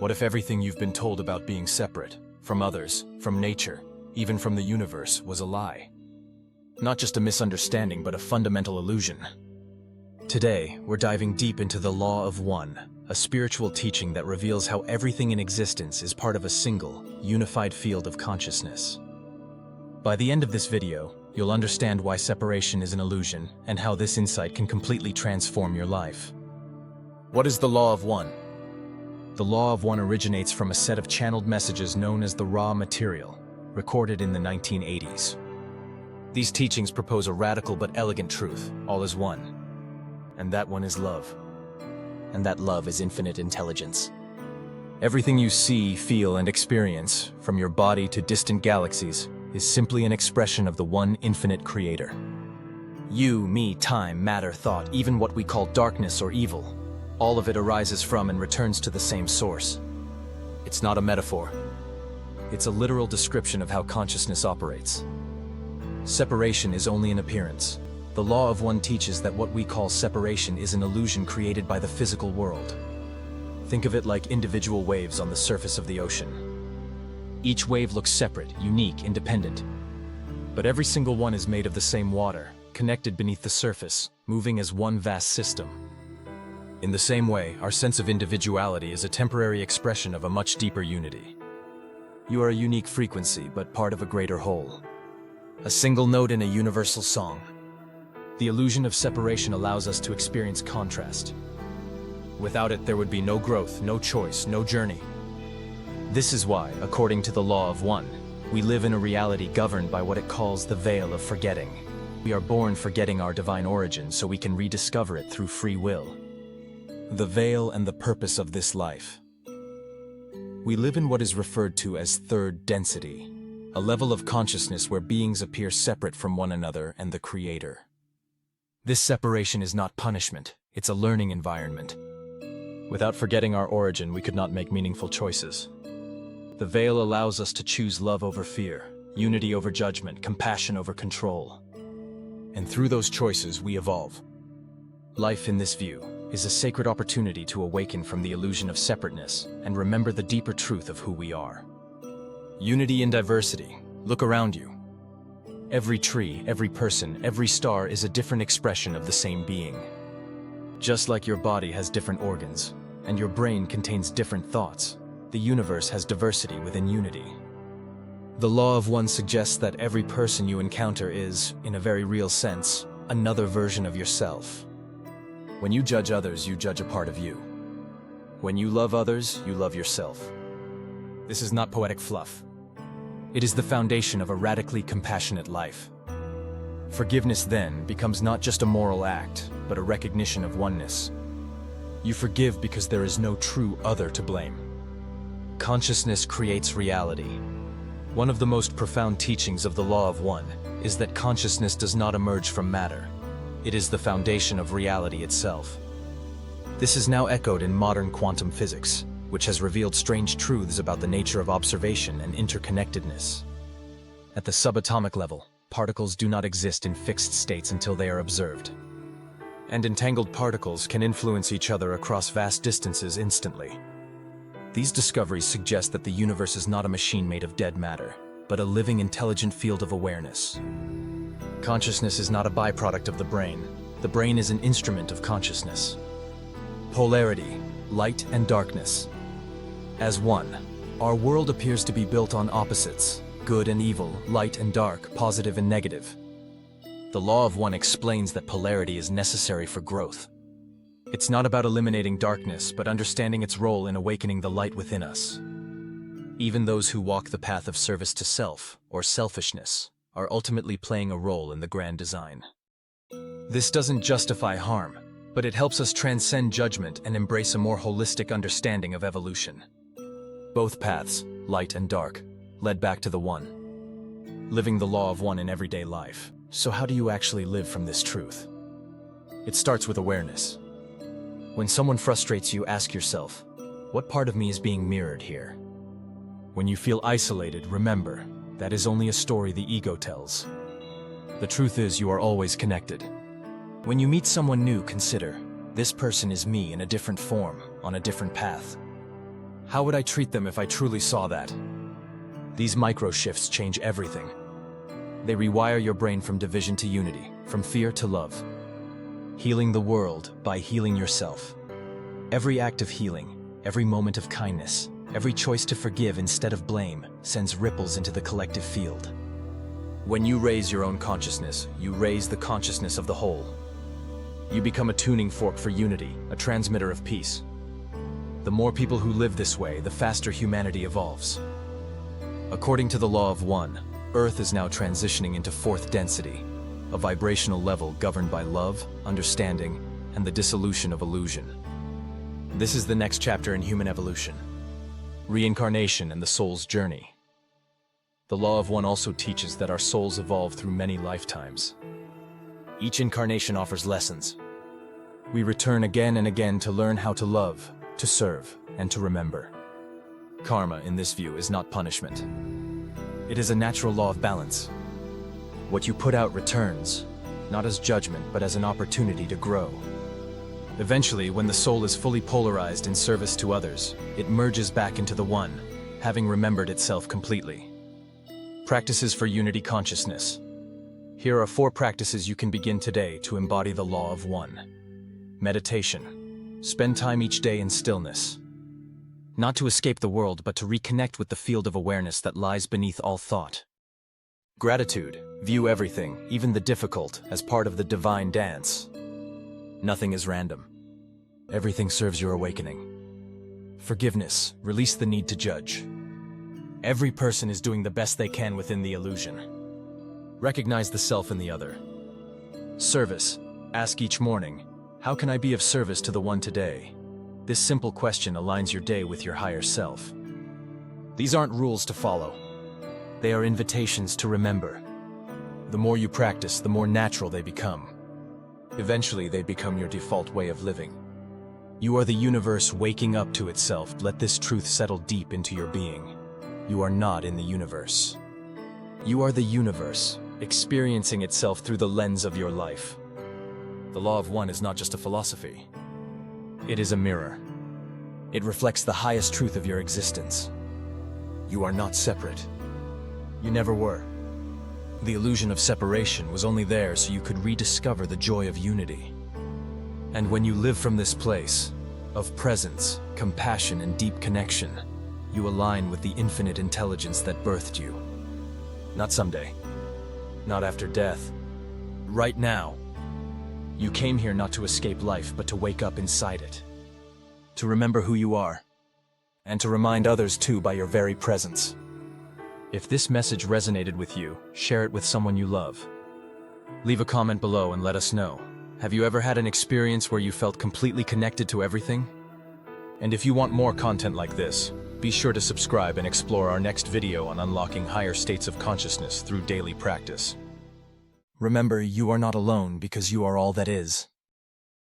What if everything you've been told about being separate, from others, from nature, even from the universe, was a lie? Not just a misunderstanding, but a fundamental illusion. Today, we're diving deep into the Law of One, a spiritual teaching that reveals how everything in existence is part of a single, unified field of consciousness. By the end of this video, you'll understand why separation is an illusion and how this insight can completely transform your life. What is the Law of One? The Law of One originates from a set of channeled messages known as the raw material, recorded in the 1980s. These teachings propose a radical but elegant truth: all is one. And that one is love. And that love is infinite intelligence. Everything you see, feel, and experience, from your body to distant galaxies, is simply an expression of the one infinite creator. You, me, time, matter, thought, even what we call darkness or evil, all of it arises from and returns to the same source. It's not a metaphor. It's a literal description of how consciousness operates. Separation is only an appearance. The Law of One teaches that what we call separation is an illusion created by the physical world. Think of it like individual waves on the surface of the ocean. Each wave looks separate, unique, independent. But every single one is made of the same water, connected beneath the surface, moving as one vast system. In the same way, our sense of individuality is a temporary expression of a much deeper unity. You are a unique frequency, but part of a greater whole. A single note in a universal song. The illusion of separation allows us to experience contrast. Without it, there would be no growth, no choice, no journey. This is why, according to the Law of One, we live in a reality governed by what it calls the veil of forgetting. We are born forgetting our divine origin so we can rediscover it through free will. The veil and the purpose of this life. We live in what is referred to as third density, a level of consciousness where beings appear separate from one another and the Creator. This separation is not punishment, it's a learning environment. Without forgetting our origin, we could not make meaningful choices. The veil allows us to choose love over fear, unity over judgment, compassion over control. And through those choices, we evolve. Life in this view is a sacred opportunity to awaken from the illusion of separateness and remember the deeper truth of who we are. Unity in diversity. Look around you. Every tree, every person, every star is a different expression of the same being. Just like your body has different organs, and your brain contains different thoughts, the universe has diversity within unity. The Law of One suggests that every person you encounter is, in a very real sense, another version of yourself. When you judge others, you judge a part of you. When you love others, you love yourself. This is not poetic fluff. It is the foundation of a radically compassionate life. Forgiveness then becomes not just a moral act, but a recognition of oneness. You forgive because there is no true other to blame. Consciousness creates reality. One of the most profound teachings of the Law of One is that consciousness does not emerge from matter. It is the foundation of reality itself. This is now echoed in modern quantum physics, which has revealed strange truths about the nature of observation and interconnectedness. At the subatomic level, particles do not exist in fixed states until they are observed. And entangled particles can influence each other across vast distances instantly. These discoveries suggest that the universe is not a machine made of dead matter, but a living, intelligent field of awareness. Consciousness is not a byproduct of the brain. The brain is an instrument of consciousness. Polarity, light and darkness. As one, our world appears to be built on opposites, good and evil, light and dark, positive and negative. The Law of One explains that polarity is necessary for growth. It's not about eliminating darkness, but understanding its role in awakening the light within us. Even those who walk the path of service to self, or selfishness, are ultimately playing a role in the grand design. This doesn't justify harm, but it helps us transcend judgment and embrace a more holistic understanding of evolution. Both paths, light and dark, led back to the One. Living the Law of One in everyday life. So how do you actually live from this truth? It starts with awareness. When someone frustrates you, ask yourself, what part of me is being mirrored here? When you feel isolated, remember, that is only a story the ego tells. The truth is, you are always connected. When you meet someone new, consider, this person is me in a different form, on a different path. How would I treat them if I truly saw that? These micro shifts change everything. They rewire your brain from division to unity, from fear to love. Healing the world by healing yourself. Every act of healing, every moment of kindness, every choice to forgive instead of blame sends ripples into the collective field. When you raise your own consciousness, you raise the consciousness of the whole. You become a tuning fork for unity, a transmitter of peace. The more people who live this way, the faster humanity evolves. According to the law of one, Earth is now transitioning into fourth density, a vibrational level governed by love, understanding, and the dissolution of illusion. This is the next chapter in human evolution. Reincarnation and the soul's journey. The law of one also teaches that our souls evolve through many lifetimes. Each incarnation offers lessons. We return again and again to learn how to love, to serve, and to remember. Karma, in this view, is not punishment. It is a natural law of balance. What you put out returns, not as judgment, but as an opportunity to grow. Eventually, when the soul is fully polarized in service to others, it merges back into the one, having remembered itself completely. Practices for unity consciousness. Here are 4 practices you can begin today to embody the law of one. Meditation. Spend time each day in stillness. Not to escape the world, but to reconnect with the field of awareness that lies beneath all thought. Gratitude. View everything, even the difficult, as part of the divine dance. Nothing is random. Everything serves your awakening. Forgiveness. Release the need to judge. Every person is doing the best they can within the illusion. Recognize the self in the other. Service. Ask each morning, how can I be of service to the one today? This simple question aligns your day with your higher self. These aren't rules to follow. They are invitations to remember. The more you practice, the more natural they become. Eventually, they become your default way of living. You are the universe waking up to itself. Let this truth settle deep into your being. You are not in the universe. You are the universe, experiencing itself through the lens of your life. The law of one is not just a philosophy. It is a mirror. It reflects the highest truth of your existence. You are not separate. You never were. The illusion of separation was only there so you could rediscover the joy of unity. And when you live from this place of presence, compassion, and deep connection, you align with the infinite intelligence that birthed you. Not someday. Not after death. Right now. You came here not to escape life, but to wake up inside it. To remember who you are. And to remind others too by your very presence. If this message resonated with you, share it with someone you love. Leave a comment below and let us know. Have you ever had an experience where you felt completely connected to everything? And if you want more content like this, be sure to subscribe and explore our next video on unlocking higher states of consciousness through daily practice. Remember, you are not alone because you are all that is.